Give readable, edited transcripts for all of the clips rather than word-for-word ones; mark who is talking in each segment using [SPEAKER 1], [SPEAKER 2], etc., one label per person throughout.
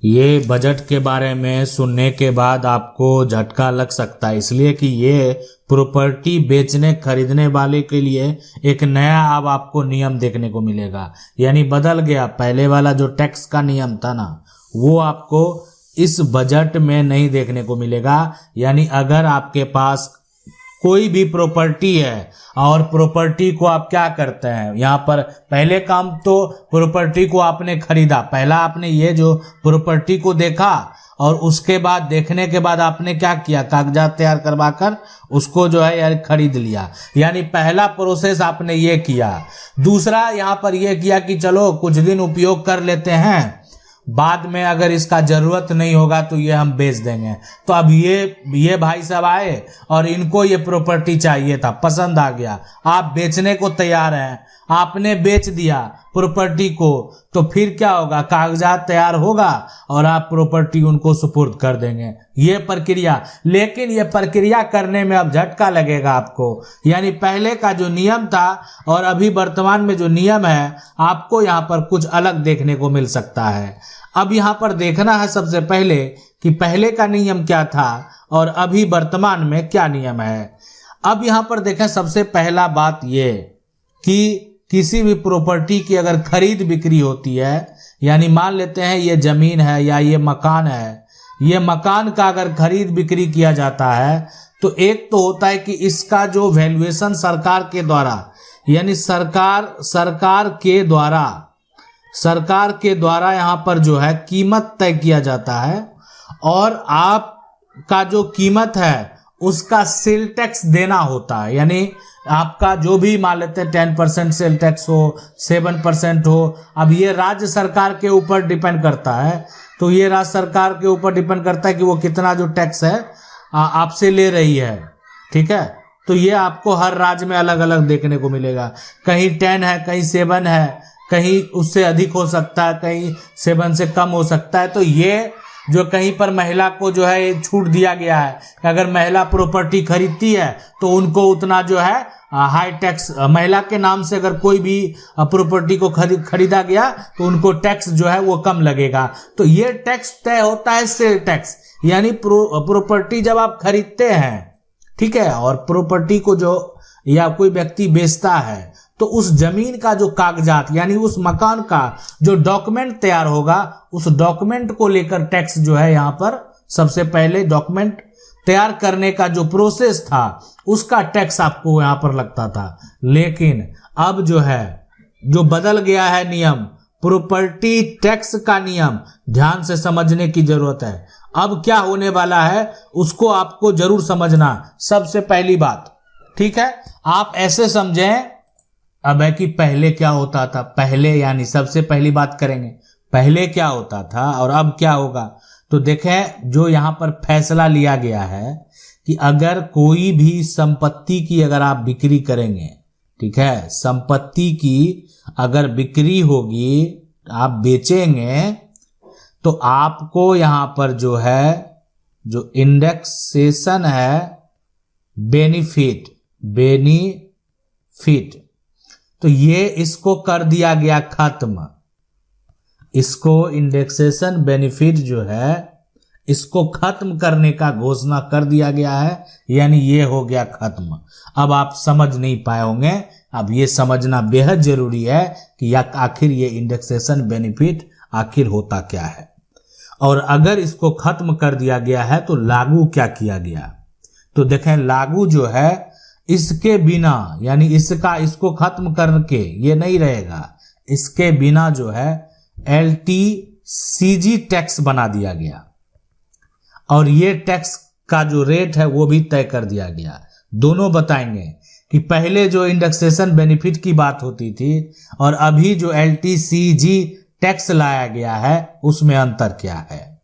[SPEAKER 1] ये बजट के बारे में सुनने के बाद आपको झटका लग सकता है, इसलिए कि ये प्रॉपर्टी बेचने खरीदने वाले के लिए एक नया अब आपको नियम देखने को मिलेगा। यानी बदल गया, पहले वाला जो टैक्स का नियम था ना, वो आपको इस बजट में नहीं देखने को मिलेगा। यानी अगर आपके पास कोई भी प्रॉपर्टी है और प्रॉपर्टी को आप क्या करते हैं, यहाँ पर पहले काम तो प्रॉपर्टी को आपने खरीदा, पहला आपने ये जो प्रॉपर्टी को देखा और उसके बाद देखने के बाद आपने क्या किया, कागजात तैयार करवाकर उसको जो है यार खरीद लिया। यानी पहला प्रोसेस आपने ये किया। दूसरा यहाँ पर ये किया कि चलो कुछ दिन उपयोग कर लेते हैं, बाद में अगर इसका जरूरत नहीं होगा तो ये हम बेच देंगे। तो अब ये भाई साहब आए और इनको ये प्रॉपर्टी चाहिए था, पसंद आ गया, आप बेचने को तैयार हैं, आपने बेच दिया प्रॉपर्टी को, तो फिर क्या होगा, कागजात तैयार होगा और आप प्रॉपर्टी उनको सुपुर्द कर देंगे। ये प्रक्रिया, लेकिन ये प्रक्रिया करने में अब झटका लगेगा आपको। यानी पहले का जो नियम था और अभी वर्तमान में जो नियम है, आपको यहाँ पर कुछ अलग देखने को मिल सकता है। अब यहाँ पर देखना है सबसे पहले कि पहले का नियम क्या था और अभी वर्तमान में क्या नियम है। अब यहाँ पर देखें, सबसे पहला बात ये कि किसी भी प्रॉपर्टी की अगर खरीद बिक्री होती है, यानी मान लेते हैं ये जमीन है या ये मकान है, ये मकान का अगर खरीद बिक्री किया जाता है तो एक तो होता है कि इसका जो वैल्यूएशन सरकार के द्वारा, यानी सरकार के द्वारा यहाँ पर जो है कीमत तय किया जाता है और आपका जो कीमत है उसका सेल टैक्स देना होता है। यानी आपका जो भी मान लेते हैं 10% सेल टैक्स हो, 7% हो, अब ये राज्य सरकार के ऊपर डिपेंड करता है। तो ये राज्य सरकार के ऊपर डिपेंड करता है कि वो कितना जो टैक्स है आपसे ले रही है, ठीक है। तो ये आपको हर राज्य में अलग अलग देखने को मिलेगा, कहीं 10 है, कहीं 7 है, कहीं उससे अधिक हो सकता है, कहीं 7 से कम हो सकता है। तो ये जो कहीं पर महिला को जो है ये छूट दिया गया है कि अगर महिला प्रॉपर्टी खरीदती है तो उनको उतना जो है हाई टैक्स, महिला के नाम से अगर कोई भी प्रॉपर्टी को खरीदा गया तो उनको टैक्स जो है वो कम लगेगा। तो ये टैक्स तय होता है सेल टैक्स। यानी प्रॉपर्टी जब आप खरीदते हैं, ठीक है, और प्रॉपर्टी को जो या कोई व्यक्ति बेचता है तो उस जमीन का जो कागजात, यानी उस मकान का जो डॉक्यूमेंट तैयार होगा, उस डॉक्यूमेंट को लेकर टैक्स जो है यहाँ पर सबसे पहले डॉक्यूमेंट तैयार करने का जो प्रोसेस था उसका टैक्स आपको यहाँ पर लगता था। लेकिन अब जो है, जो बदल गया है नियम, प्रॉपर्टी टैक्स का नियम ध्यान से समझने की जरूरत है। अब क्या होने वाला है उसको आपको जरूर समझना, सबसे पहली बात, ठीक है। आप ऐसे समझें अब है कि पहले क्या होता था, पहले यानी सबसे पहली बात करेंगे पहले क्या होता था और अब क्या होगा। तो देखें, जो यहाँ पर फैसला लिया गया है कि अगर कोई भी संपत्ति की अगर आप बिक्री करेंगे, ठीक है, संपत्ति की अगर बिक्री होगी, आप बेचेंगे, तो आपको यहाँ पर जो है जो इंडेक्सेशन है बेनिफिट, तो ये इसको कर दिया गया खत्म। इसको इंडेक्सेशन बेनिफिट जो है इसको खत्म करने का घोषणा कर दिया गया है, यानी ये हो गया खत्म। अब आप समझ नहीं पाए होंगे, अब ये समझना बेहद जरूरी है कि आखिर ये इंडेक्सेशन बेनिफिट आखिर होता क्या है और अगर इसको खत्म कर दिया गया है तो लागू क्या किया गया। तो देखें, लागू जो है इसके बिना, यानी इसको खत्म करके ये नहीं रहेगा, इसके बिना जो है LTCG टैक्स बना दिया गया और ये टैक्स का जो रेट है वो भी तय कर दिया गया। दोनों बताएंगे कि पहले जो इंडेक्सेशन बेनिफिट की बात होती थी और अभी जो LTCG टैक्स लाया गया है उसमें अंतर क्या है,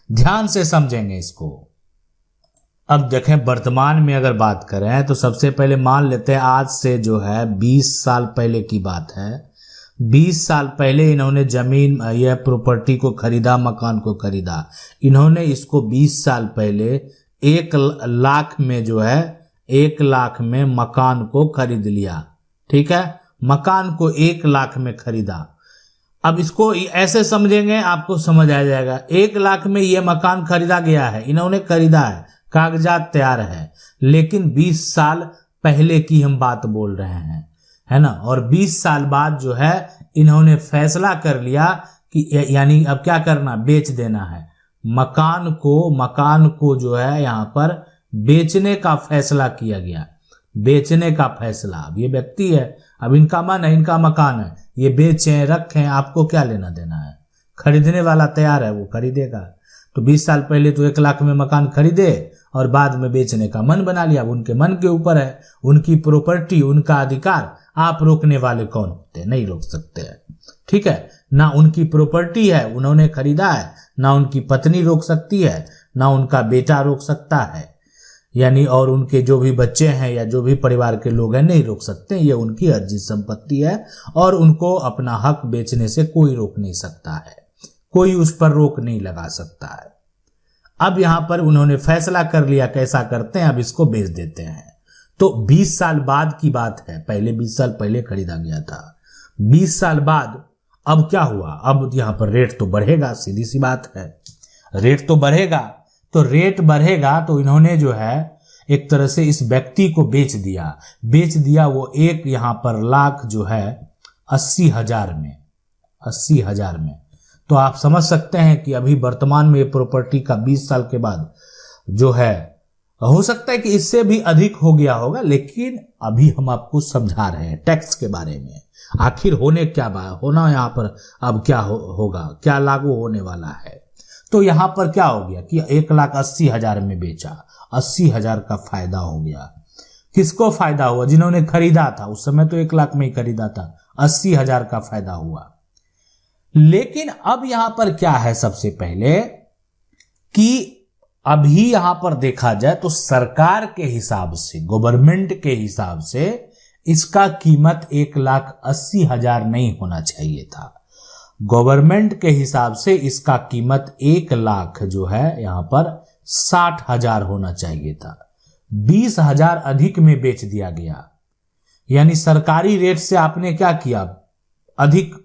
[SPEAKER 1] ध्यान से समझेंगे इसको। अब देखें, वर्तमान में अगर बात करें तो सबसे पहले मान लेते हैं आज से जो है 20 साल पहले की बात है। 20 साल पहले इन्होंने जमीन या प्रॉपर्टी को खरीदा, मकान को खरीदा। इन्होंने इसको 20 साल पहले 1 लाख में जो है 1 लाख में मकान को खरीद लिया, ठीक है, मकान को 1 लाख में खरीदा। अब इसको ऐसे समझेंगे आपको समझ आ जाएगा। 1 लाख में ये मकान खरीदा गया है, इन्होंने खरीदा है, कागजात तैयार है, लेकिन 20 साल पहले की हम बात बोल रहे हैं, है ना। और 20 साल बाद जो है इन्होंने फैसला कर लिया कि यानी अब क्या करना, बेच देना है मकान को जो है यहाँ पर बेचने का फैसला किया गया, बेचने का फैसला। अब ये व्यक्ति है, अब इनका मन है, इनका मकान है, ये बेचें रखें, आपको क्या लेना देना है। खरीदने वाला तैयार है, वो खरीदेगा। तो 20 साल पहले तो 1 लाख में मकान खरीदे और बाद में बेचने का मन बना लिया। अब उनके मन के ऊपर है, उनकी प्रॉपर्टी, उनका अधिकार, आप रोकने वाले कौन होते हैं, नहीं रोक सकते हैं, ठीक है। ना उनकी प्रॉपर्टी है, उन्होंने खरीदा है, ना उनकी पत्नी रोक सकती है, ना उनका बेटा रोक सकता है, यानी और उनके जो भी बच्चे हैं या जो भी परिवार के लोग हैं नहीं रोक सकते। ये उनकी अर्जित संपत्ति है और उनको अपना हक बेचने से कोई रोक नहीं सकता है, कोई उस पर रोक नहीं लगा सकता है। अब यहां पर उन्होंने फैसला कर लिया, कैसा करते हैं, अब इसको बेच देते हैं। तो 20 साल बाद की बात है, पहले 20 साल पहले खरीदा गया था। 20 साल बाद अब क्या हुआ, अब यहां पर रेट तो बढ़ेगा, सीधी सी बात है, रेट तो बढ़ेगा। तो रेट बढ़ेगा तो इन्होंने जो है एक तरह से इस व्यक्ति को बेच दिया। वो एक यहां पर लाख जो है 80,000 में। तो आप समझ सकते हैं कि अभी वर्तमान में प्रॉपर्टी का 20 साल के बाद जो है, हो सकता है कि इससे भी अधिक हो गया होगा, लेकिन अभी हम आपको समझा रहे हैं टैक्स के बारे में। आखिर होना यहाँ पर अब क्या होगा, क्या लागू होने वाला है। तो यहां पर क्या हो गया कि 1,80,000 में बेचा, 80,000 का फायदा हो गया। किसको फायदा हुआ, जिन्होंने खरीदा था, उस समय तो 1 लाख में ही खरीदा था, 80,000 का फायदा हुआ। लेकिन अब यहां पर क्या है, सबसे पहले कि अभी यहां पर देखा जाए तो सरकार के हिसाब से, गवर्नमेंट के हिसाब से इसका कीमत 1,80,000 नहीं होना चाहिए था। गवर्नमेंट के हिसाब से इसका कीमत 1 लाख जो है यहां पर 60,000 होना चाहिए था। 20,000 अधिक में बेच दिया गया, यानी सरकारी रेट से आपने क्या किया, अधिक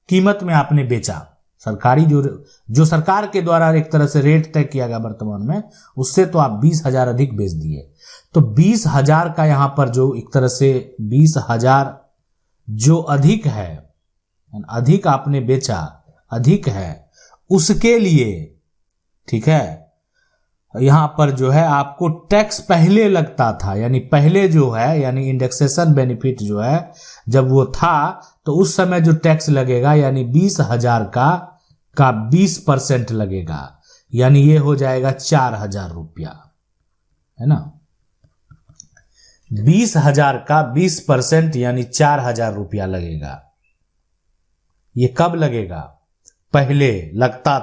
[SPEAKER 1] कीमत में आपने बेचा। सरकारी जो सरकार के द्वारा एक तरह से रेट तय किया गया वर्तमान में, उससे तो आप 20,000 अधिक बेच दिए। तो 20,000 का यहां पर जो एक तरह से 20,000 जो अधिक है, अधिक आपने बेचा, अधिक है, उसके लिए ठीक है, यहां पर जो है आपको टैक्स पहले लगता था, यानी पहले जो है, यानी इंडेक्सेशन बेनिफिट जो है जब वो था तो उस समय जो टैक्स लगेगा, यानी 20,000 का 20% लगेगा, यानी ये हो जाएगा 4,000 रुपया, है ना। 20,000 का 20% यानी 4,000 रुपया लगेगा। ये कब लगेगा, पहले लगता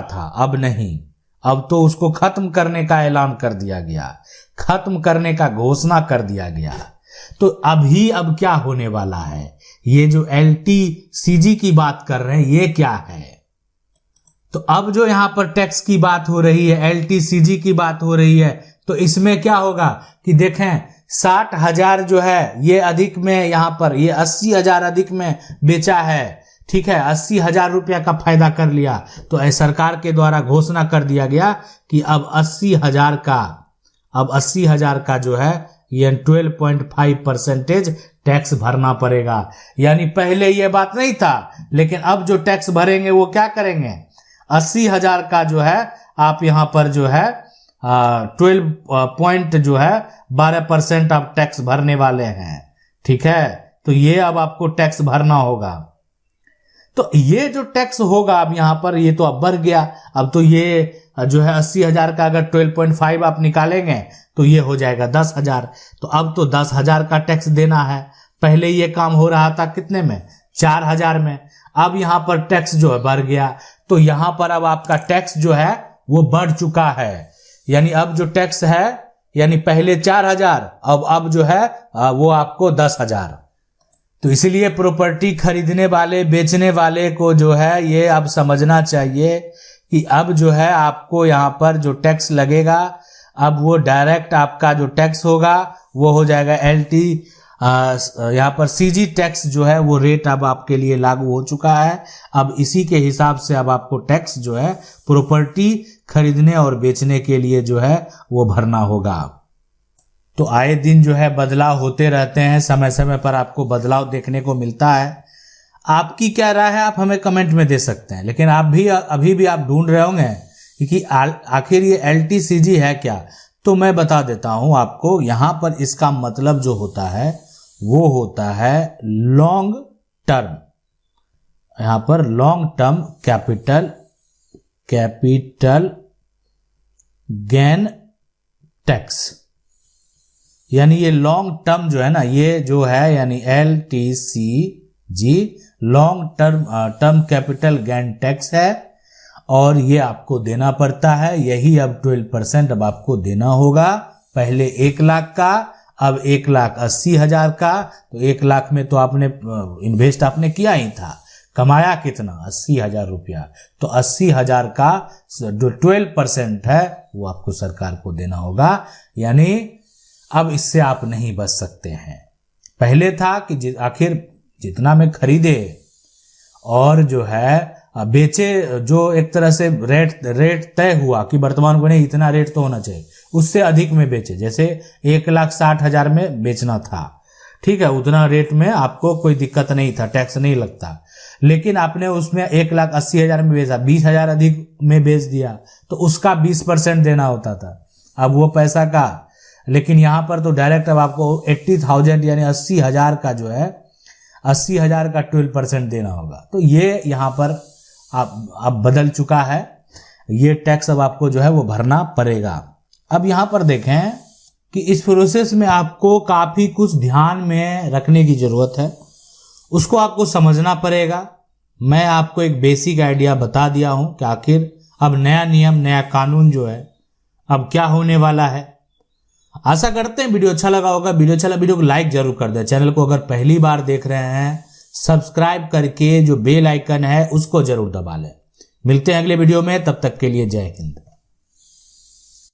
[SPEAKER 1] था, अब नहीं। अब तो उसको खत्म करने का ऐलान कर दिया गया, खत्म करने का घोषणा कर दिया गया। तो अब क्या होने वाला है, ये जो LTCG की बात कर रहे हैं, ये क्या है। तो अब जो यहां पर टैक्स की बात हो रही है, LTCG की बात हो रही है, तो इसमें क्या होगा कि देखें 60,000 जो है ये अधिक में, यहां पर ये 80,000 अधिक में बेचा है, ठीक है, 80,000 रुपया का फायदा कर लिया। तो सरकार के द्वारा घोषणा कर दिया गया कि अब 80,000 का जो है ये 12.5% टैक्स भरना पड़ेगा। यानी पहले ये बात नहीं था, लेकिन अब जो टैक्स भरेंगे वो क्या करेंगे, 80,000 का जो है आप यहां पर जो है 12% आप टैक्स भरने वाले हैं, ठीक है। तो ये अब आपको टैक्स भरना होगा। तो ये जो टैक्स होगा अब यहां पर, ये तो अब बढ़ गया। अब तो ये जो है 80,000 का अगर 12.5 आप निकालेंगे तो ये हो जाएगा 10,000। तो अब तो 10,000 का टैक्स देना है। पहले ये काम हो रहा था कितने में, 4,000 में। अब यहां पर टैक्स जो है बढ़ गया, तो यहां पर अब आपका टैक्स जो है वो बढ़ चुका है। यानी अब जो टैक्स है, यानी पहले 4,000, अब जो है वो आपको 10,000। तो इसलिए प्रॉपर्टी खरीदने वाले, बेचने वाले को जो है ये अब समझना चाहिए कि अब जो है आपको यहाँ पर जो टैक्स लगेगा, अब वो डायरेक्ट आपका जो टैक्स होगा वो हो जाएगा यहाँ पर सीजी टैक्स जो है वो रेट अब आपके लिए लागू हो चुका है। अब इसी के हिसाब से अब आपको टैक्स जो है प्रॉपर्टी खरीदने और बेचने के लिए जो है वो भरना होगा। तो आए दिन जो है बदलाव होते रहते हैं, समय समय पर आपको बदलाव देखने को मिलता है। आपकी क्या राय है आप हमें कमेंट में दे सकते हैं, लेकिन आप भी अभी भी आप ढूंढ रहे होंगे कि आखिर ये LTCG है क्या। तो मैं बता देता हूं आपको, यहां पर इसका मतलब जो होता है वो होता है लॉन्ग टर्म। यहां पर long term capital gain tax, यानी ये लॉन्ग टर्म जो है ना, ये जो है यानी LTCG long term capital gain tax है, और ये आपको देना पड़ता है। यही अब 12% अब आपको देना होगा। पहले 1 लाख का, अब 1,80,000 का। तो 1 लाख में तो आपने इन्वेस्ट आपने किया ही था, कमाया कितना 80,000 रुपया। तो 80,000 का जो 12% है वो आपको सरकार को देना होगा। यानी अब इससे आप नहीं बच सकते हैं। पहले था कि आखिर जितना में खरीदे और जो है बेचे, जो एक तरह से रेट तय हुआ कि वर्तमान में इतना रेट तो होना चाहिए, उससे अधिक में बेचे। जैसे 1,60,000 में बेचना था, ठीक है, उतना रेट में आपको कोई दिक्कत नहीं था, टैक्स नहीं लगता। लेकिन आपने उसमें 1,80,000 में बेचा, 20,000 अधिक में बेच दिया, तो उसका 20% देना होता था। अब वो पैसा का, लेकिन यहां पर तो डायरेक्ट अब आपको 80,000 यानी 80,000 का जो है 80,000 का 12% देना होगा। तो ये यहाँ पर अब बदल चुका है, ये टैक्स अब आपको जो है वो भरना पड़ेगा। अब यहाँ पर देखें कि इस प्रोसेस में आपको काफ़ी कुछ ध्यान में रखने की ज़रूरत है, उसको आपको समझना पड़ेगा। मैं आपको एक बेसिक आइडिया बता दिया हूँ कि आखिर अब नया नियम, नया कानून जो है अब क्या होने वाला है। आशा करते हैं वीडियो अच्छा लगा होगा। वीडियो को लाइक जरूर कर दें। चैनल को अगर पहली बार देख रहे हैं, सब्सक्राइब करके जो बेल आइकन है उसको जरूर दबा लें। मिलते हैं अगले वीडियो में, तब तक के लिए जय हिंद।